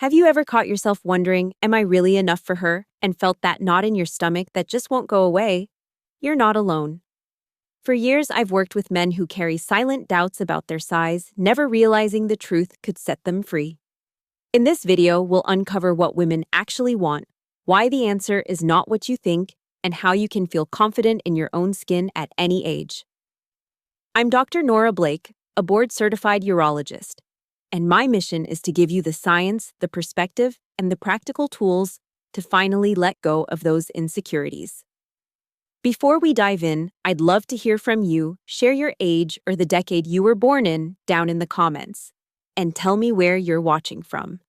Have you ever caught yourself wondering, am I really enough for her? And felt that knot in your stomach that just won't go away? You're not alone. For years, I've worked with men who carry silent doubts about their size, never realizing the truth could set them free. In this video, we'll uncover what women actually want, why the answer is not what you think, and how you can feel confident in your own skin at any age. I'm Dr. Nora Blake, a board-certified urologist, and my mission is to give you the science, the perspective, and the practical tools to finally let go of those insecurities. Before we dive in, I'd love to hear from you. Share your age or the decade you were born in down in the comments, and tell me where you're watching from.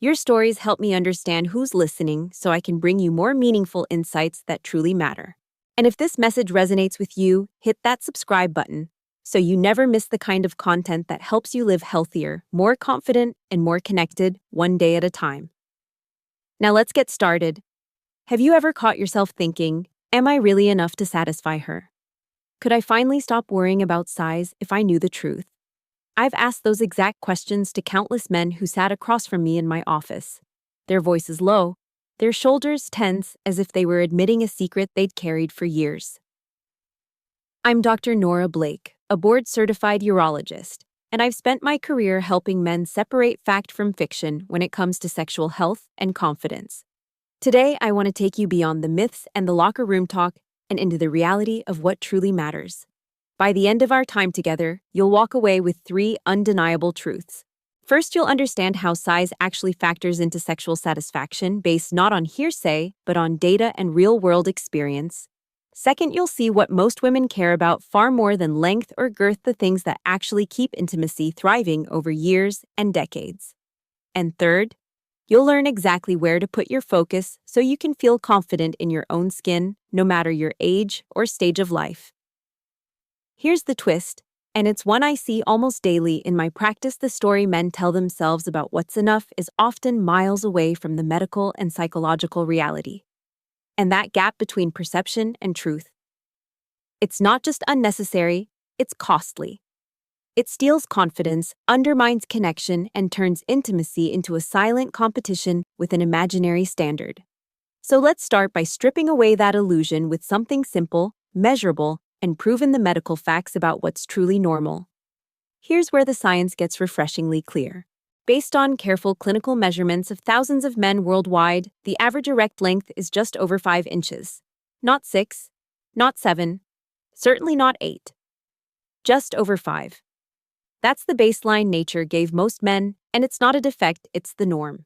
Your stories help me understand who's listening so I can bring you more meaningful insights that truly matter. And if this message resonates with you, hit that subscribe button so you never miss the kind of content that helps you live healthier, more confident, and more connected one day at a time. Now let's get started. Have you ever caught yourself thinking, am I really enough to satisfy her? Could I finally stop worrying about size if I knew the truth? I've asked those exact questions to countless men who sat across from me in my office. Their voices low, their shoulders tense as if they were admitting a secret they'd carried for years. I'm Dr. Nora Blake, a board-certified urologist, and I've spent my career helping men separate fact from fiction when it comes to sexual health and confidence. Today, I want to take you beyond the myths and the locker room talk and into the reality of what truly matters. By the end of our time together, you'll walk away with 3 undeniable truths. First, you'll understand how size actually factors into sexual satisfaction based not on hearsay, but on data and real-world experience. Second, you'll see what most women care about far more than length or girth, the things that actually keep intimacy thriving over years and decades. And third, you'll learn exactly where to put your focus so you can feel confident in your own skin, no matter your age or stage of life. Here's the twist, and it's one I see almost daily in my practice. The story men tell themselves about what's enough is often miles away from the medical and psychological reality. And that gap between perception and truth. It's not just unnecessary, it's costly. It steals confidence, undermines connection, and turns intimacy into a silent competition with an imaginary standard. So let's start by stripping away that illusion with something simple, measurable, and proven: the medical facts about what's truly normal. Here's where the science gets refreshingly clear. Based on careful clinical measurements of thousands of men worldwide, the average erect length is just over 5 inches. Not 6, not 7, certainly not 8. Just over 5. That's the baseline nature gave most men, and it's not a defect, it's the norm.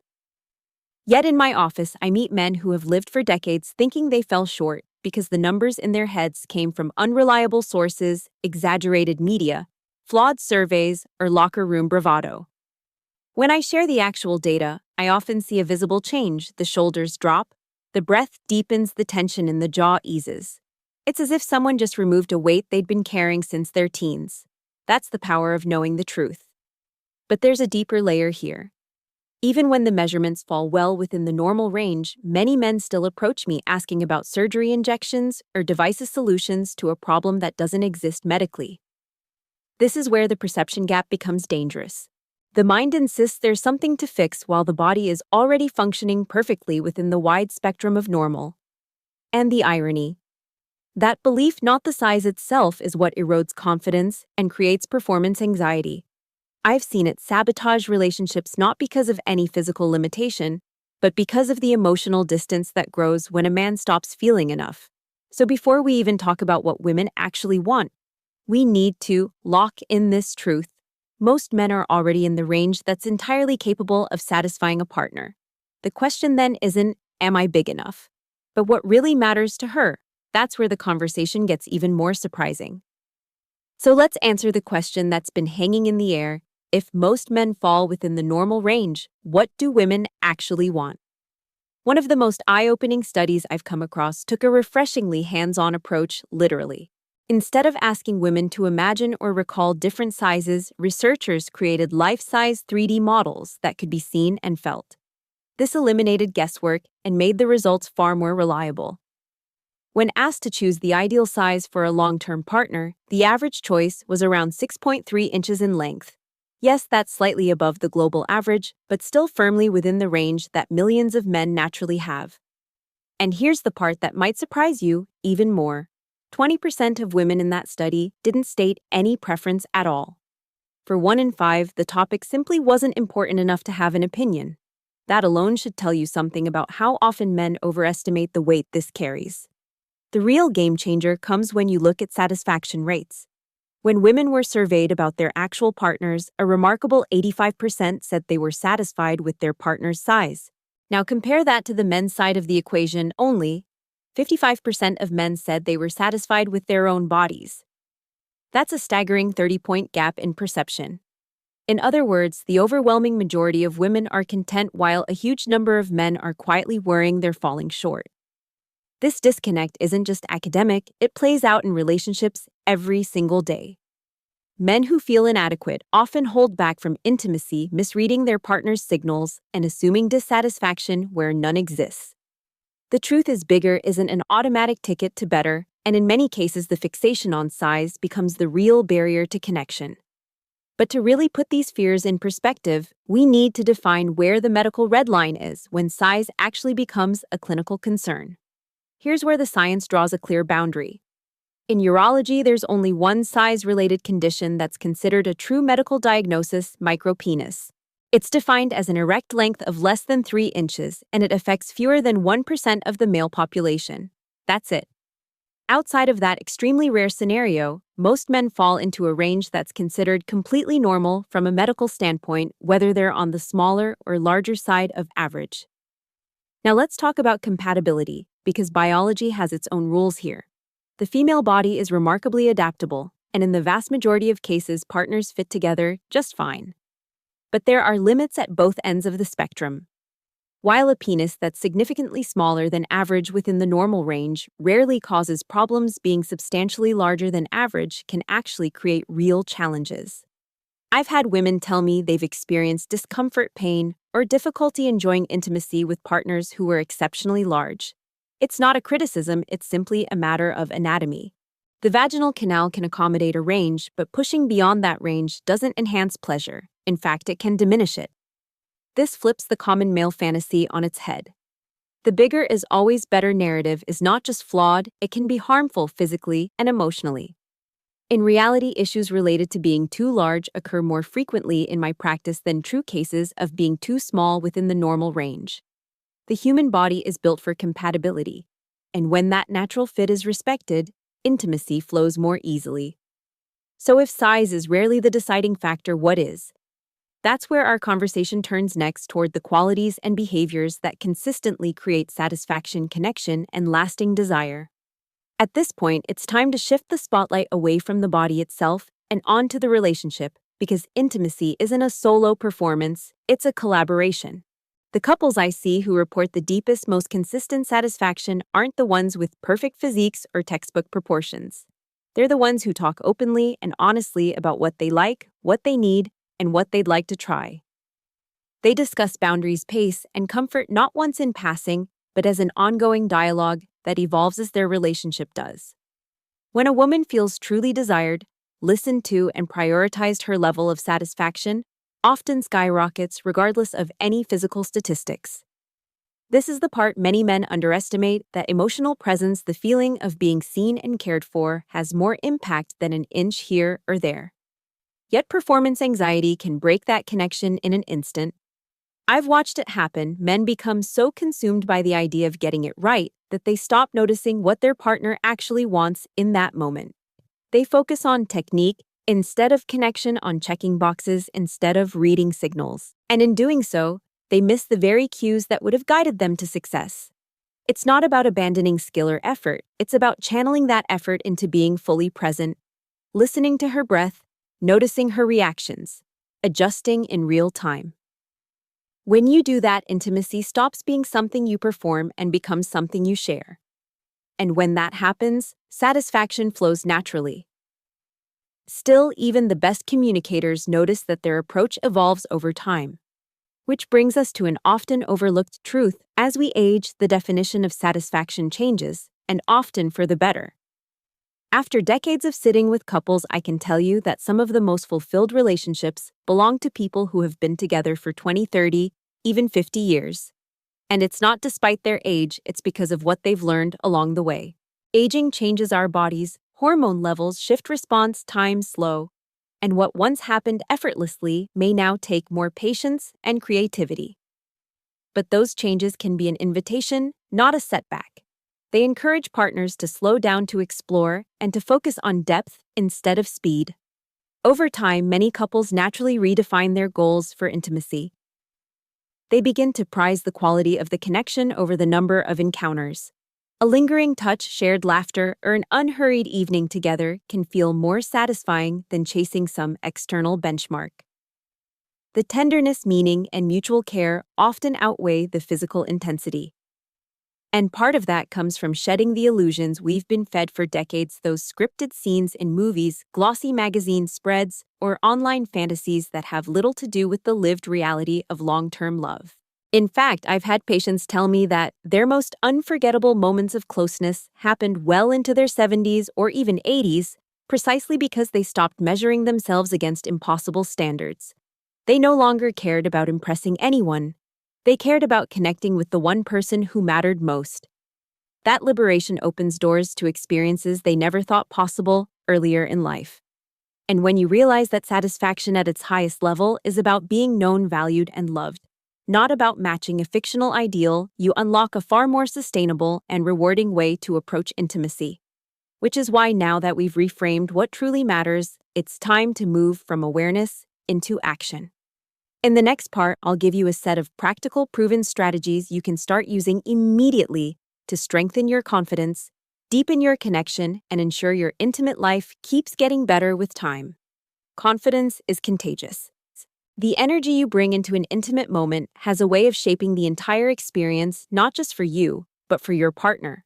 Yet in my office, I meet men who have lived for decades thinking they fell short because the numbers in their heads came from unreliable sources, exaggerated media, flawed surveys, or locker room bravado. When I share the actual data, I often see a visible change. The shoulders drop, the breath deepens, the tension in the jaw eases. It's as if someone just removed a weight they'd been carrying since their teens. That's the power of knowing the truth. But there's a deeper layer here. Even when the measurements fall well within the normal range, many men still approach me asking about surgery, injections, or devices, solutions to a problem that doesn't exist medically. This is where the perception gap becomes dangerous. The mind insists there's something to fix while the body is already functioning perfectly within the wide spectrum of normal. And the irony: that belief, not the size itself, is what erodes confidence and creates performance anxiety. I've seen it sabotage relationships not because of any physical limitation, but because of the emotional distance that grows when a man stops feeling enough. So before we even talk about what women actually want, we need to lock in this truth. Most men are already in the range that's entirely capable of satisfying a partner. The question then isn't, am I big enough? But what really matters to her? That's where the conversation gets even more surprising. So let's answer the question that's been hanging in the air. If most men fall within the normal range, what do women actually want? One of the most eye-opening studies I've come across took a refreshingly hands-on approach, literally. Instead of asking women to imagine or recall different sizes, researchers created life-size 3D models that could be seen and felt. This eliminated guesswork and made the results far more reliable. When asked to choose the ideal size for a long-term partner, the average choice was around 6.3 inches in length. Yes, that's slightly above the global average, but still firmly within the range that millions of men naturally have. And here's the part that might surprise you even more. 20% of women in that study didn't state any preference at all. For 1 in 5, the topic simply wasn't important enough to have an opinion. That alone should tell you something about how often men overestimate the weight this carries. The real game changer comes when you look at satisfaction rates. When women were surveyed about their actual partners, a remarkable 85% said they were satisfied with their partner's size. Now compare that to the men's side of the equation only. 55% of men said they were satisfied with their own bodies. That's a staggering 30-point gap in perception. In other words, the overwhelming majority of women are content while a huge number of men are quietly worrying they're falling short. This disconnect isn't just academic, it plays out in relationships every single day. Men who feel inadequate often hold back from intimacy, misreading their partner's signals and assuming dissatisfaction where none exists. The truth is, bigger isn't an automatic ticket to better, and in many cases the fixation on size becomes the real barrier to connection. But to really put these fears in perspective, we need to define where the medical red line is when size actually becomes a clinical concern. Here's where the science draws a clear boundary. In urology, there's only one size-related condition that's considered a true medical diagnosis: micropenis. It's defined as an erect length of less than 3 inches, and it affects fewer than 1% of the male population. That's it. Outside of that extremely rare scenario, most men fall into a range that's considered completely normal from a medical standpoint, whether they're on the smaller or larger side of average. Now let's talk about compatibility, because biology has its own rules here. The female body is remarkably adaptable, and in the vast majority of cases, partners fit together just fine. But there are limits at both ends of the spectrum. While a penis that's significantly smaller than average within the normal range rarely causes problems, being substantially larger than average can actually create real challenges. I've had women tell me they've experienced discomfort, pain, or difficulty enjoying intimacy with partners who were exceptionally large. It's not a criticism, it's simply a matter of anatomy. The vaginal canal can accommodate a range, but pushing beyond that range doesn't enhance pleasure. In fact, it can diminish it. This flips the common male fantasy on its head. The bigger is always better narrative is not just flawed, it can be harmful physically and emotionally. In reality, issues related to being too large occur more frequently in my practice than true cases of being too small within the normal range. The human body is built for compatibility, and when that natural fit is respected, intimacy flows more easily. So if size is rarely the deciding factor, what is? That's where our conversation turns next, toward the qualities and behaviors that consistently create satisfaction, connection, and lasting desire. At this point, it's time to shift the spotlight away from the body itself and onto the relationship, because intimacy isn't a solo performance, it's a collaboration. The couples I see who report the deepest, most consistent satisfaction aren't the ones with perfect physiques or textbook proportions. They're the ones who talk openly and honestly about what they like, what they need, and what they'd like to try. They discuss boundaries, pace, and comfort not once in passing, but as an ongoing dialogue that evolves as their relationship does. When a woman feels truly desired, listened to, and prioritized, her level of satisfaction often skyrockets regardless of any physical statistics. This is the part many men underestimate, that emotional presence, the feeling of being seen and cared for, has more impact than an inch here or there. Yet performance anxiety can break that connection in an instant. I've watched it happen. Men become so consumed by the idea of getting it right that they stop noticing what their partner actually wants in that moment. They focus on technique instead of connection, on checking boxes instead of reading signals. And in doing so, they miss the very cues that would have guided them to success. It's not about abandoning skill or effort. It's about channeling that effort into being fully present, listening to her breath, noticing her reactions, adjusting in real time. When you do that, intimacy stops being something you perform and becomes something you share. And when that happens, satisfaction flows naturally. Still, even the best communicators notice that their approach evolves over time. Which brings us to an often overlooked truth: as we age, the definition of satisfaction changes, and often for the better. After decades of sitting with couples, I can tell you that some of the most fulfilled relationships belong to people who have been together for 20, 30, even 50 years. And it's not despite their age, it's because of what they've learned along the way. Aging changes our bodies, hormone levels shift, response times slow, and what once happened effortlessly may now take more patience and creativity. But those changes can be an invitation, not a setback. They encourage partners to slow down, to explore, and to focus on depth instead of speed. Over time, many couples naturally redefine their goals for intimacy. They begin to prize the quality of the connection over the number of encounters. A lingering touch, shared laughter, or an unhurried evening together can feel more satisfying than chasing some external benchmark. The tenderness, meaning, and mutual care often outweigh the physical intensity. And part of that comes from shedding the illusions we've been fed for decades, those scripted scenes in movies, glossy magazine spreads, or online fantasies that have little to do with the lived reality of long-term love. In fact, I've had patients tell me that their most unforgettable moments of closeness happened well into their 70s or even 80s, precisely because they stopped measuring themselves against impossible standards. They no longer cared about impressing anyone. They cared about connecting with the one person who mattered most. That liberation opens doors to experiences they never thought possible earlier in life. And when you realize that satisfaction at its highest level is about being known, valued, and loved, not about matching a fictional ideal, you unlock a far more sustainable and rewarding way to approach intimacy. Which is why, now that we've reframed what truly matters, it's time to move from awareness into action. In the next part, I'll give you a set of practical, proven strategies you can start using immediately to strengthen your confidence, deepen your connection, and ensure your intimate life keeps getting better with time. Confidence is contagious. The energy you bring into an intimate moment has a way of shaping the entire experience, not just for you, but for your partner.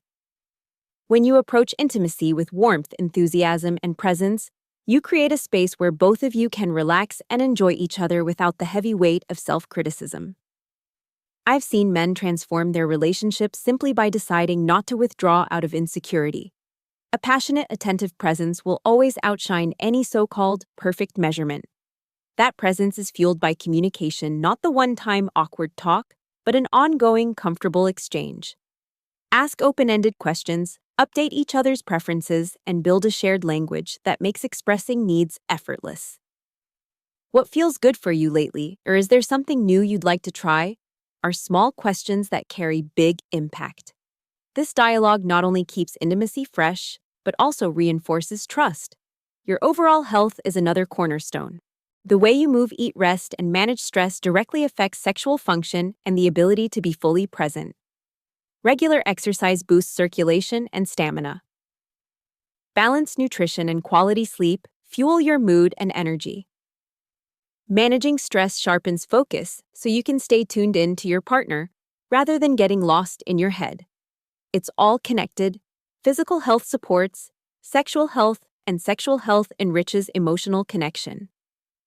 When you approach intimacy with warmth, enthusiasm, and presence, you create a space where both of you can relax and enjoy each other without the heavy weight of self-criticism. I've seen men transform their relationships simply by deciding not to withdraw out of insecurity. A passionate, attentive presence will always outshine any so-called perfect measurement. That presence is fueled by communication, not the one-time awkward talk, but an ongoing, comfortable exchange. Ask open-ended questions, update each other's preferences, and build a shared language that makes expressing needs effortless. What feels good for you lately, or is there something new you'd like to try? Are small questions that carry big impact. This dialogue not only keeps intimacy fresh, but also reinforces trust. Your overall health is another cornerstone. The way you move, eat, rest, and manage stress directly affects sexual function and the ability to be fully present. Regular exercise boosts circulation and stamina. Balanced nutrition and quality sleep fuel your mood and energy. Managing stress sharpens focus so you can stay tuned in to your partner rather than getting lost in your head. It's all connected. Physical health supports sexual health, and sexual health enriches emotional connection.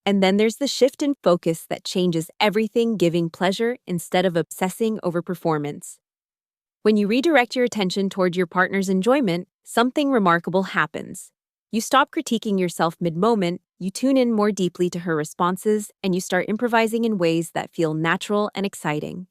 And then there's the shift in focus that changes everything, giving pleasure instead of obsessing over performance. When you redirect your attention toward your partner's enjoyment, something remarkable happens. You stop critiquing yourself mid-moment, you tune in more deeply to her responses, and you start improvising in ways that feel natural and exciting.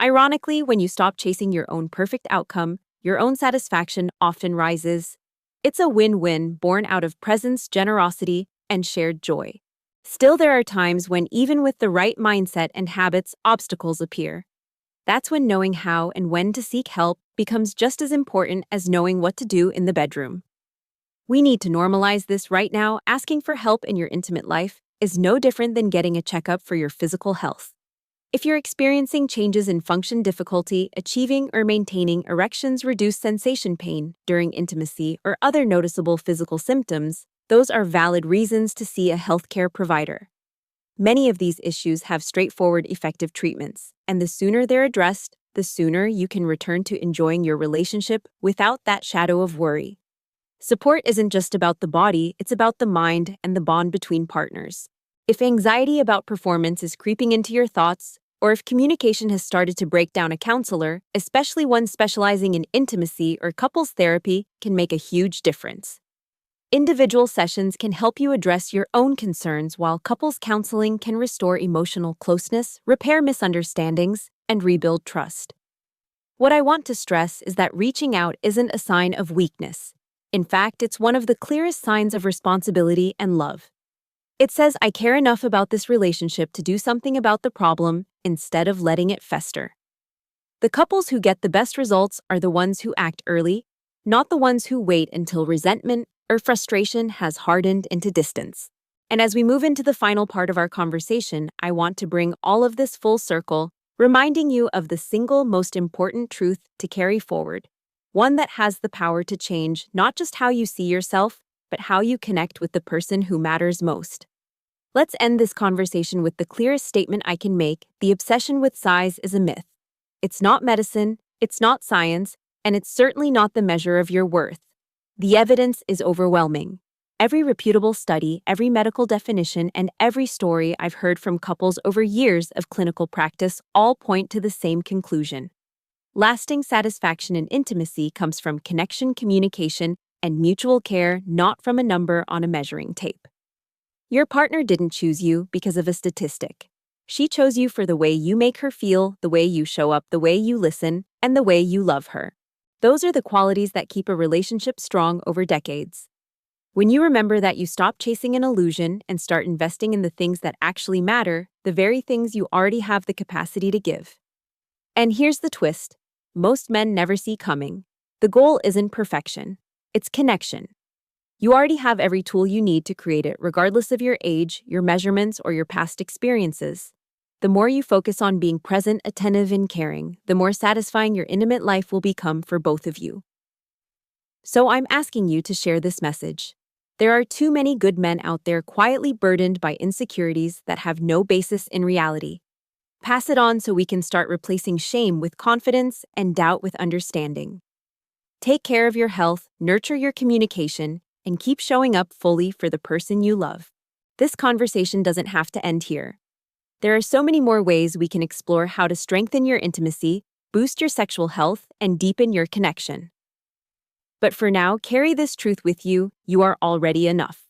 Ironically, when you stop chasing your own perfect outcome, your own satisfaction often rises. It's a win-win born out of presence, generosity, and shared joy. Still, there are times when, even with the right mindset and habits, obstacles appear. That's when knowing how and when to seek help becomes just as important as knowing what to do in the bedroom. We need to normalize this right now. Asking for help in your intimate life is no different than getting a checkup for your physical health. If you're experiencing changes in function, difficulty achieving or maintaining erections, reduced sensation, pain during intimacy, or other noticeable physical symptoms, those are valid reasons to see a healthcare provider. Many of these issues have straightforward, effective treatments, and the sooner they're addressed, the sooner you can return to enjoying your relationship without that shadow of worry. Support isn't just about the body, it's about the mind and the bond between partners. If anxiety about performance is creeping into your thoughts, or if communication has started to break down, a counselor, especially one specializing in intimacy or couples therapy, can make a huge difference. Individual sessions can help you address your own concerns, while couples counseling can restore emotional closeness, repair misunderstandings, and rebuild trust. What I want to stress is that reaching out isn't a sign of weakness. In fact, it's one of the clearest signs of responsibility and love. It says, I care enough about this relationship to do something about the problem instead of letting it fester. The couples who get the best results are the ones who act early, not the ones who wait until resentment or frustration has hardened into distance. And as we move into the final part of our conversation, I want to bring all of this full circle, reminding you of the single most important truth to carry forward, one that has the power to change not just how you see yourself, but how you connect with the person who matters most. Let's end this conversation with the clearest statement I can make: the obsession with size is a myth. It's not medicine, it's not science, and it's certainly not the measure of your worth. The evidence is overwhelming. Every reputable study, every medical definition, and every story I've heard from couples over years of clinical practice all point to the same conclusion. Lasting satisfaction and intimacy comes from connection, communication, and mutual care, not from a number on a measuring tape. Your partner didn't choose you because of a statistic. She chose you for the way you make her feel, the way you show up, the way you listen, and the way you love her. Those are the qualities that keep a relationship strong over decades. When you remember that, you stop chasing an illusion and start investing in the things that actually matter, the very things you already have the capacity to give. And here's the twist: most men never see coming. The goal isn't perfection, it's connection. You already have every tool you need to create it, regardless of your age, your measurements, or your past experiences. The more you focus on being present, attentive, and caring, the more satisfying your intimate life will become for both of you. So I'm asking you to share this message. There are too many good men out there quietly burdened by insecurities that have no basis in reality. Pass it on so we can start replacing shame with confidence and doubt with understanding. Take care of your health, nurture your communication, and keep showing up fully for the person you love. This conversation doesn't have to end here. There are so many more ways we can explore how to strengthen your intimacy, boost your sexual health, and deepen your connection. But for now, carry this truth with you: you are already enough.